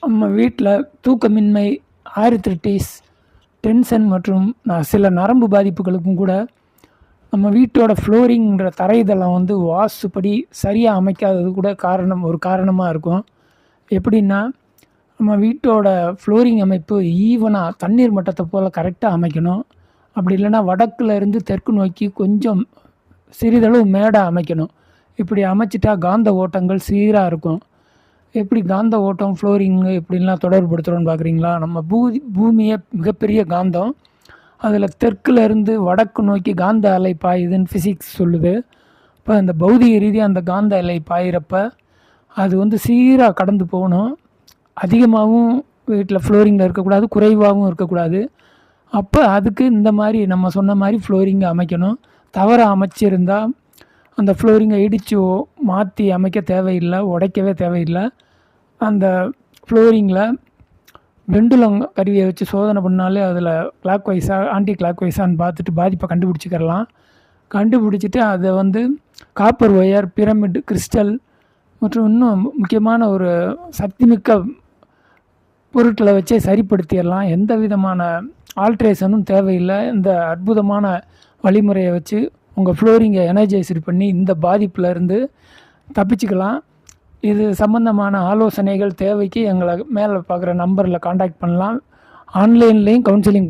நம்ம வீட்டில் தூக்கமின்மை, ஆர்த்ரிட்டிஸ், டென்ஷன் மற்றும் சில நரம்பு பாதிப்புகளுக்கும் கூட நம்ம வீட்டோட ஃப்ளோரிங்ன்ற தரைதளம் வந்து வாஸ்துப்படி சரியாக அமைக்காதது கூட ஒரு காரணமாக இருக்கும். எப்படின்னா, நம்ம வீட்டோட ஃப்ளோரிங் அமைப்பு ஈவனாக தண்ணீர் மட்டத்தை போல் கரெக்டாக அமைக்கணும். அப்படி இல்லைன்னா வடக்குல இருந்து தெற்கு நோக்கி கொஞ்சம் சிறிதளவு மேடாக அமைக்கணும். இப்படி அமைச்சிட்டா காந்த ஓட்டங்கள் சீராக இருக்கும். எப்படி காந்த ஓட்டம், ஃப்ளோரிங்கு இப்படின்லாம் தொடர்புபடுத்துகிறோன்னு பார்க்குறீங்களா? நம்ம பூமியே மிகப்பெரிய காந்தம். அதில் தெற்குல இருந்து வடக்கு நோக்கி காந்த அலை பாயுதுன்னு ஃபிசிக்ஸ் சொல்லுது. இப்போ அந்த பௌதிக ரீதியாக அந்த காந்த அலை பாயிறப்ப அது வந்து சீராக கடந்து போகணும். அதிகமாகவும் வீட்டில் ஃப்ளோரிங்கில் இருக்கக்கூடாது, குறைவாகவும் இருக்கக்கூடாது. அப்போ அதுக்கு இந்த மாதிரி நம்ம சொன்ன மாதிரி ஃப்ளோரிங்கை அமைக்கணும். தவறாக அமைச்சிருந்தால் அந்த ஃப்ளோரிங்கை இடித்து மாற்றி அமைக்க தேவையில்லை, உடைக்கவே தேவையில்லை. அந்த ஃப்ளோரிங்கில் பெண்டுலம் கருவியை வச்சு சோதனை பண்ணாலே அதில் கிளாக் வைஸாக ஆன்டி கிளாக் வைஸான்னு பார்த்துட்டு பாதிப்பை கண்டுபிடிச்சிக்கிறலாம். கண்டுபிடிச்சிட்டு அதை வந்து காப்பர் ஒயர், பிரமிட், கிறிஸ்டல் மற்றும் இன்னும் முக்கியமான ஒரு சக்திமிக்க பொருட்களை வச்சே சரிப்படுத்திடலாம். எந்த விதமான ஆல்ட்ரேஷனும் தேவையில்லை. இந்த அற்புதமான வழிமுறையை வச்சு உங்கள் ஃப்ளோரிங்கை எனர்ஜைஸ்டு பண்ணி இந்த பாதிப்பில் இருந்து தப்பிச்சுக்கலாம். இது சம்பந்தமான ஆலோசனைகள் தேவைக்கு எங்களை மேலே பார்க்குற நம்பரில் காண்டாக்ட் பண்ணலாம். ஆன்லைன்லேயும் கவுன்சிலிங்